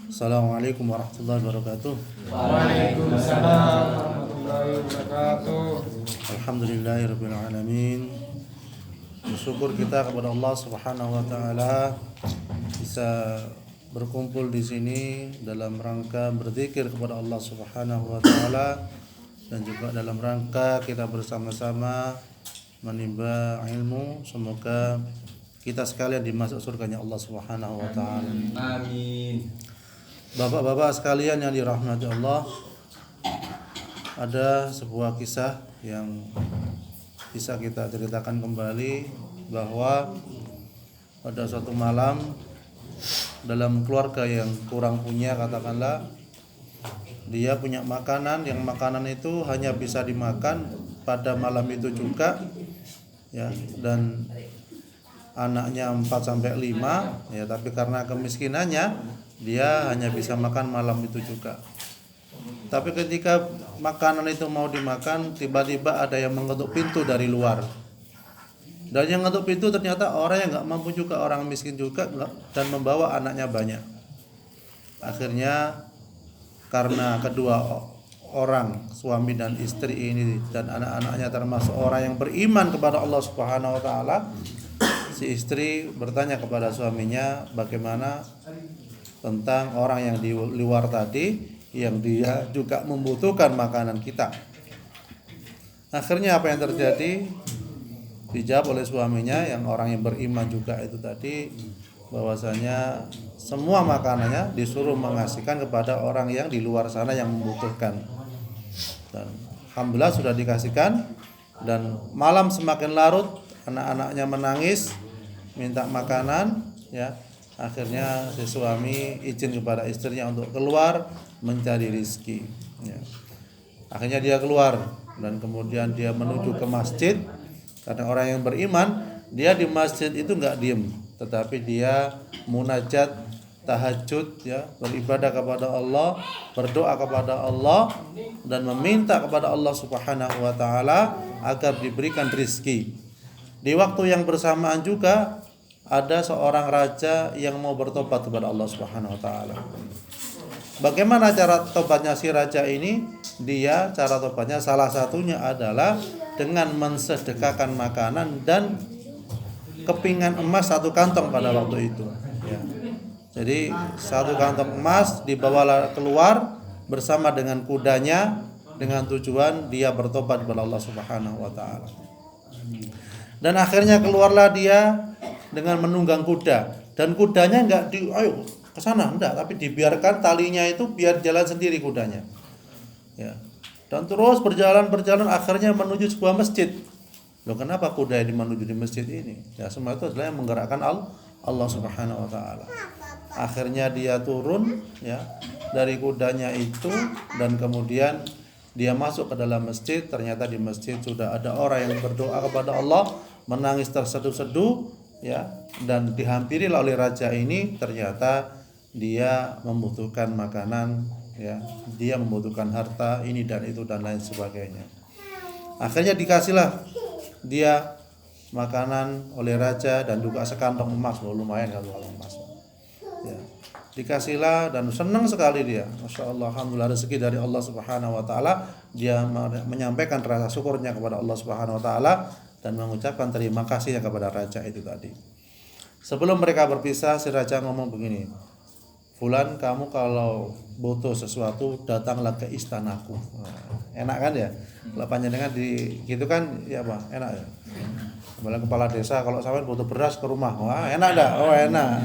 Assalamualaikum warahmatullahi wabarakatuh. Waalaikumsalam warahmatullahi wabarakatuh. Alhamdulillahirabbil alamin. Bersyukur kita kepada Allah Subhanahu wa taala bisa berkumpul di sini dalam rangka berzikir kepada Allah Subhanahu wa taala dan juga dalam rangka kita bersama-sama menimba ilmu. Semoga kita sekalian dimasuk surganya Allah Subhanahu wa taala. Amin. Bapak-bapak sekalian yang dirahmati Allah, ada sebuah kisah yang bisa kita ceritakan kembali bahwa pada suatu malam dalam keluarga yang kurang punya, katakanlah dia punya makanan yang makanan itu hanya bisa dimakan pada malam itu juga ya, dan anaknya 4 sampai 5 ya, tapi karena kemiskinannya dia hanya bisa makan malam itu juga. Tapi ketika makanan itu mau dimakan, tiba-tiba ada yang mengetuk pintu dari luar. Dan yang mengetuk pintu ternyata orang yang nggak mampu juga, orang miskin juga, dan membawa anaknya banyak. Akhirnya karena kedua orang, suami dan istri ini dan anak-anaknya termasuk orang yang beriman kepada Allah Subhanahu wa taala, si istri bertanya kepada suaminya bagaimana tentang orang yang di luar tadi yang dia juga membutuhkan makanan kita. Akhirnya apa yang terjadi? Dijawab oleh suaminya yang orang yang beriman juga itu tadi, bahwasanya semua makanannya disuruh mengasihkan kepada orang yang di luar sana yang membutuhkan. Dan alhamdulillah sudah dikasihkan, dan malam semakin larut, anak-anaknya menangis minta makanan ya. Akhirnya si suami izin kepada istrinya untuk keluar mencari rizki ya. Akhirnya dia keluar dan kemudian dia menuju ke masjid. Karena orang yang beriman, dia di masjid itu enggak diem, tetapi dia munajat, tahajud ya, beribadah kepada Allah, berdoa kepada Allah dan meminta kepada Allah Subhanahu wa taala agar diberikan rizki. Di waktu yang bersamaan juga ada seorang raja yang mau bertobat kepada Allah Subhanahu wa taala. Bagaimana cara tobatnya si raja ini? Dia cara tobatnya salah satunya adalah dengan mensedekahkan makanan dan kepingan emas 1 kantong pada waktu itu ya. Jadi 1 kantong emas dibawa keluar bersama dengan kudanya dengan tujuan dia bertobat kepada Allah Subhanahu wa taala. Dan akhirnya keluarlah dia dengan menunggang kuda, dan kudanya enggak ayo ke sana, enggak, tapi dibiarkan talinya itu biar jalan sendiri kudanya. Ya. Dan terus berjalan akhirnya menuju sebuah masjid. Loh, kenapa kuda ini menuju di masjid ini? Ya, semua itu adalah yang menggerakkan Allah Subhanahu wa taala. Akhirnya dia turun ya dari kudanya itu dan kemudian dia masuk ke dalam masjid. Ternyata di masjid sudah ada orang yang berdoa kepada Allah, menangis terseduh-seduh ya, dan dihampiri oleh raja ini. Ternyata dia membutuhkan makanan ya, dia membutuhkan harta ini dan itu dan lain sebagainya. Akhirnya dikasihlah dia makanan oleh raja dan juga sekantong emas. Lumayan kalau emas ya. Dikasihlah dan senang sekali dia. Masya Allah, alhamdulillah rezeki dari Allah Subhanahu wa taala. Dia menyampaikan rasa syukurnya kepada Allah Subhanahu wa taala dan mengucapkan terima kasihnya kepada raja itu tadi. Sebelum mereka berpisah, si raja ngomong begini, "Fulan, kamu kalau butuh sesuatu datanglah ke istanaku." Nah, enak kan ya? Kalau panjenengan di gitu kan ya apa? Enak ya. Kepala desa kalau sampean butuh beras ke rumah, wah enak enggak? Oh enak.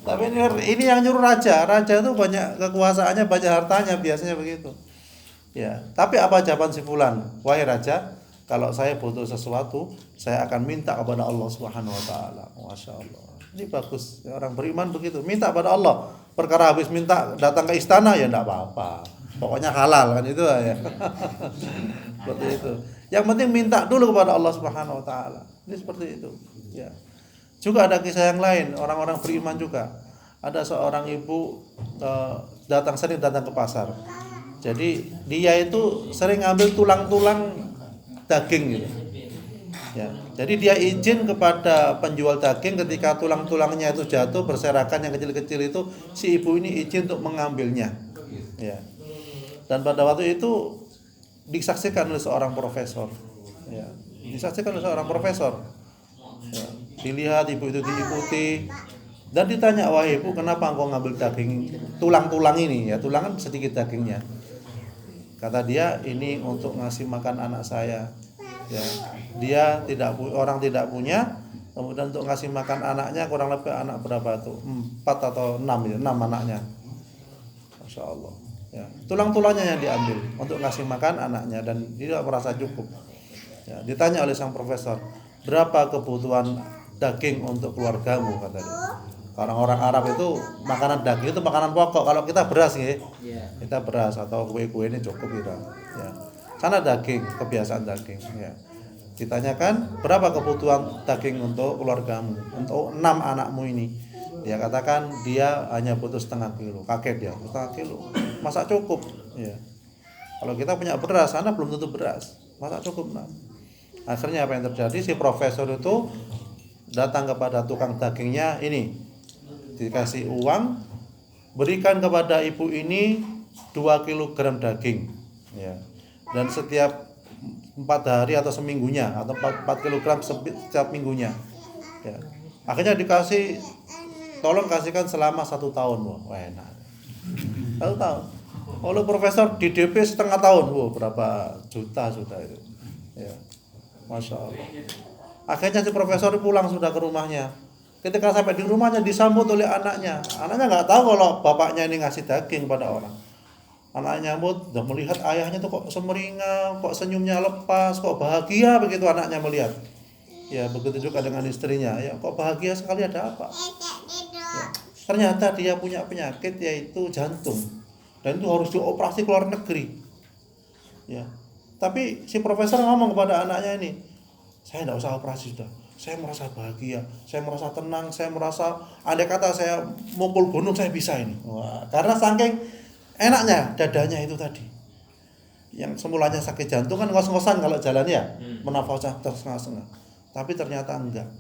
Tapi ini yang nyuruh raja. Raja itu banyak kekuasaannya, banyak hartanya, biasanya begitu. Ya, tapi apa jawaban si Fulan? Wahai raja, kalau saya butuh sesuatu, saya akan minta kepada Allah Subhanahu wa taala. Masya Allah. Ini bagus. Orang beriman begitu, minta pada Allah. Perkara habis minta datang ke istana ya enggak apa-apa. Pokoknya halal kan itu ya. Seperti itu. Yang penting minta dulu kepada Allah Subhanahu wa taala. Ini seperti itu, ya. Juga ada kisah yang lain, orang-orang beriman juga. Ada seorang ibu sering datang ke pasar. Jadi dia itu sering ngambil tulang-tulang daging gitu. Ya, jadi dia izin kepada penjual daging ketika tulang-tulangnya itu jatuh berserakan yang kecil-kecil itu, si ibu ini izin untuk mengambilnya. Ya. Dan pada waktu itu disaksikan oleh seorang profesor. Ya, disaksikan oleh seorang profesor. Ya, dilihat ibu itu diikuti dan ditanya, wahai ibu, kenapa engkau ngambil daging tulang-tulang ini? Ya, tulang kan sedikit dagingnya. Kata dia, ini untuk ngasih makan anak saya. Ya, dia orang tidak punya, kemudian untuk ngasih makan anaknya, kurang lebih anak berapa tuh? 4 atau 6 ya, 6 anaknya. Masya Allah. Ya, tulang-tulangnya yang diambil untuk ngasih makan anaknya dan dia merasa cukup. Ya, ditanya oleh sang profesor, berapa kebutuhan daging untuk keluargamu, kata dia. Orang-orang Arab itu makanan daging itu makanan pokok. Kalau kita beras ya, kita beras atau kue-kue ini cukup kita. Ya. Sana daging, kebiasaan daging. Ya. Ditanyakan berapa kebutuhan daging untuk keluargamu, untuk 6 anakmu ini. Dia katakan dia hanya butuh setengah kilo. Kaget dia, setengah kilo. Masa cukup? Ya. Kalau kita punya beras, sana belum tentu beras. Masa cukup? Nah. Akhirnya apa yang terjadi? Si profesor itu datang kepada tukang dagingnya ini. Dikasih uang, berikan kepada ibu ini 2 kilogram daging. Ya. Dan setiap 4 hari atau seminggunya atau 4 kilogram setiap minggunya. Ya. Akhirnya dikasih, tolong kasihkan selama 1 tahun. Wah, enak. 1 tahun. Oleh profesor di DP setengah tahun. Wah, berapa juta itu. Ya. Masya Allah. Akhirnya si profesor pulang sudah ke rumahnya. Ketika sampai di rumahnya disambut oleh anaknya. Anaknya nggak tahu kalau bapaknya ini ngasih daging pada orang. Anaknya udah melihat ayahnya tuh kok semeringan, kok senyumnya lepas, kok bahagia begitu anaknya melihat. Ya, begitu juga dengan istrinya. Ya, kok bahagia sekali, ada apa? Ya, ternyata dia punya penyakit yaitu jantung. Dan itu harus dioperasi ke luar negeri. Ya. Tapi si profesor ngomong kepada anaknya ini, saya tidak usah operasi sudah. Saya merasa bahagia, saya merasa tenang, saya merasa andai kata saya mukul gunung saya bisa ini. Wah, karena saking enaknya dadanya itu tadi. Yang semulanya sakit jantung kan ngos-ngosan kalau jalan ya, menafasnya tersengal-sengal. Tapi ternyata enggak.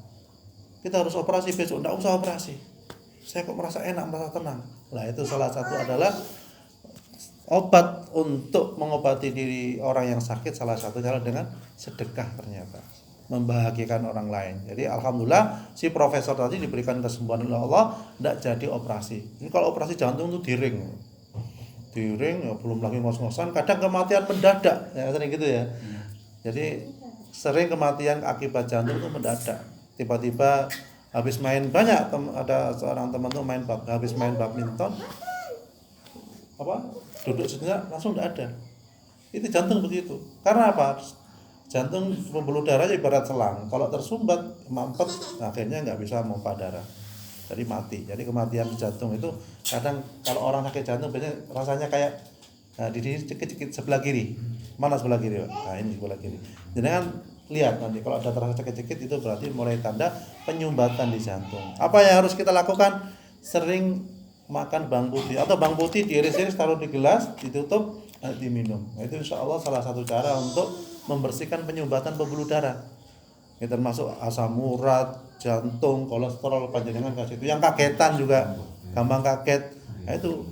Kita harus operasi besok, enggak usah operasi. Saya kok merasa enak, merasa tenang. Nah, itu salah satu adalah obat untuk mengobati diri orang yang sakit, salah satunya adalah dengan sedekah ternyata. Membahagiakan orang lain. Jadi alhamdulillah si profesor tadi diberikan kesembuhan oleh Allah, tidak jadi operasi. Ini kalau operasi jantung itu diring ya, belum lagi ngos-ngosan, kadang kematian mendadak ya, sering gitu ya. Jadi sering kematian akibat jantung itu mendadak. Tiba-tiba habis main banyak, ada seorang teman tuh habis main badminton, duduk sejenak langsung tidak ada. Itu jantung begitu. Karena apa? Jantung pembuluh darahnya ibarat selang. Kalau tersumbat, mampet, akhirnya nggak bisa memompa darah. Jadi mati. Jadi kematian jantung itu kadang kalau orang sakit jantung biasanya rasanya kayak di cekit-cekit sebelah kiri. Mana sebelah kiri? Nah, ini sebelah kiri. Jadi kan lihat nanti kalau ada terasa cekit-cekit itu berarti mulai tanda penyumbatan di jantung. Apa yang harus kita lakukan? Sering makan bawang putih atau bawang putih diiris-iris taruh di gelas, ditutup, diminum. Nah, itu insya Allah salah satu cara untuk membersihkan penyumbatan pembuluh darah. Ini termasuk asam urat, jantung, kolesterol, panjenengan kasih itu. Yang kagetan juga, gampang kaget. Nah, itu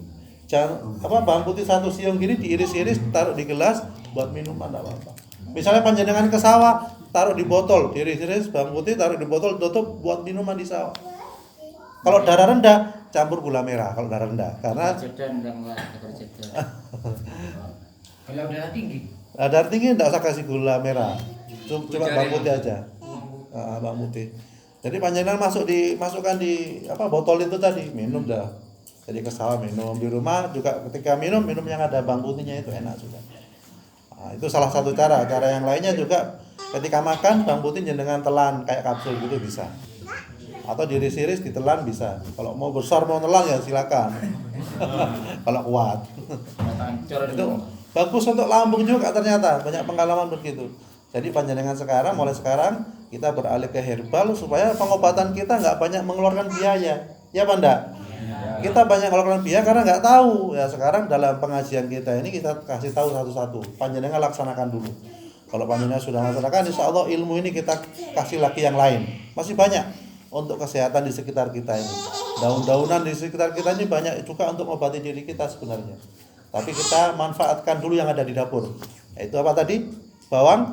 bawang putih 1 siung gini diiris-iris, taruh di gelas buat minuman enggak apa-apa. Misalnya panjenengan ke sawah, taruh di botol, diiris-iris bawang putih, taruh di botol, tutup buat minuman di sawah. Kalau darah rendah, campur gula merah kalau darah rendah. Karena Kalau darah tinggi? Darah tinggi tidak usah kasih gula merah, cuma bawang putih aja, bawang putih. Jadi panjenengan masukkan di botol itu tadi, minum dah. Jadi ke sawah minum, di rumah juga ketika minum yang ada bawang putihnya itu enak juga. Nah, itu salah satu cara. Cara yang lainnya juga ketika makan bawang putih dengan telan kayak kapsul gitu bisa. Atau diiris-iris ditelan bisa. Kalau mau besar mau telan ya silakan. Kalau kuat. Itu bagus untuk lambung juga ternyata, banyak pengalaman begitu. Jadi panjenengan mulai sekarang kita beralih ke herbal supaya pengobatan kita nggak banyak mengeluarkan biaya. Ya Pak enggak? Kita banyak mengeluarkan biaya karena nggak tahu. Ya sekarang dalam pengajian kita ini kita kasih tahu satu-satu. Panjenengan laksanakan dulu. Kalau panjenengan sudah melaksanakan, insya Allah ilmu ini kita kasih lagi yang lain. Masih banyak untuk kesehatan di sekitar kita ini. Daun-daunan di sekitar kita ini banyak juga untuk mengobati diri kita sebenarnya. Tapi kita manfaatkan dulu yang ada di dapur. Yaitu apa tadi? Bawang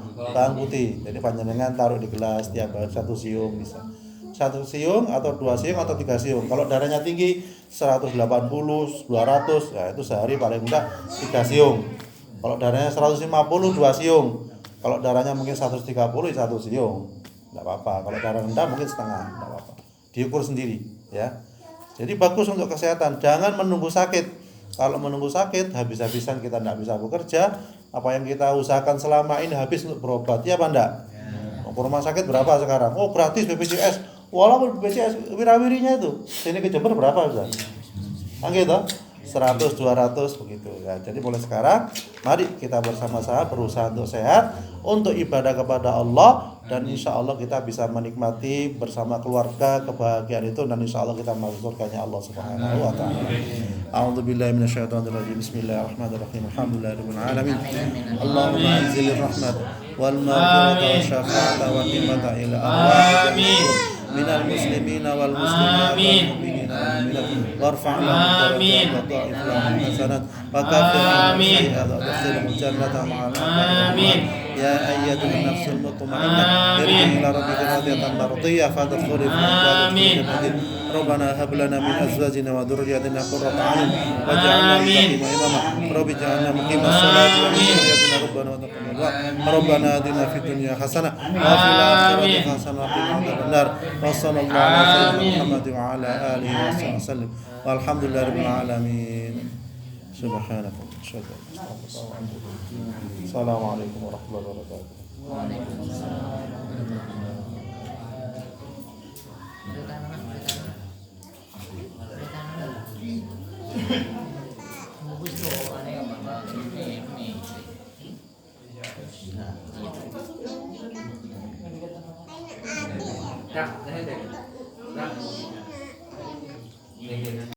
putih. Jadi panjenengan taruh di gelas tiap hari 1 siung bisa. 1 siung atau 2 siung atau 3 siung. Kalau darahnya tinggi 180, 200, ya itu sehari paling enggak 3 siung. Kalau darahnya 150, 2 siung. Kalau darahnya mungkin 130, 1 siung. Enggak apa-apa. Kalau darah rendah mungkin setengah, enggak apa-apa. Diukur sendiri, ya. Jadi bagus untuk kesehatan. Jangan menunggu sakit. Kalau menunggu sakit, habis-habisan kita enggak bisa bekerja. Apa yang kita usahakan selama ini habis untuk berobat, ya apa enggak? Ke rumah sakit berapa sekarang? Oh, gratis BPJS. Walaupun BPJS wirawirinya itu. Sini ke Jember berapa, Ustaz? Kan gitu. 100, 200 begitu ya. Jadi mulai sekarang mari kita bersama-sama berusaha untuk sehat, untuk ibadah kepada Allah, dan insya Allah kita bisa menikmati bersama keluarga kebahagiaan itu, dan insya Allah kita masuk surganya Allah Subhanahu wa taala. A'udzubillahi minasyaitonirrajim. Bismillahirrahmanirrahim. Alhamdulillahirabbil alamin. Allahumma anzil rahmat wal maghfirata wasyafa'ata wa ni'mata ila arwah minal muslimina wal muslimat wal mu'minina wal mu'minat warfa' lahum darajat wa dha'if lahum hasanat wa kafir anhum sayyi'at wa adkhilhum jannata ma'al amin. Ya ayyatuhan nafsul mutmainnah irji'i ila rabbika radiyatan mardiyah fadkhuli fi ibadati jannatin. Rabbana hab lana min azwajina wa dhurriyyatina qurrata a'yun waj'alna lil-muttaqina imama. Rabbi ij'alna muqimas salati wa min dhurriyyatina rabbana wa taqabbal du'a. Rabbana atina fid dunya hasanah wa fil akhirati hasanah wa qina adzabannar. Wa sallallahu ala Muhammad wa ala alihi wa sallam. Walhamdulillahirabbil alamin. Subhanallahi wa bihamdihi. Assalamualaikum warahmatullahi wabarakatuh. Waalaikumsalam.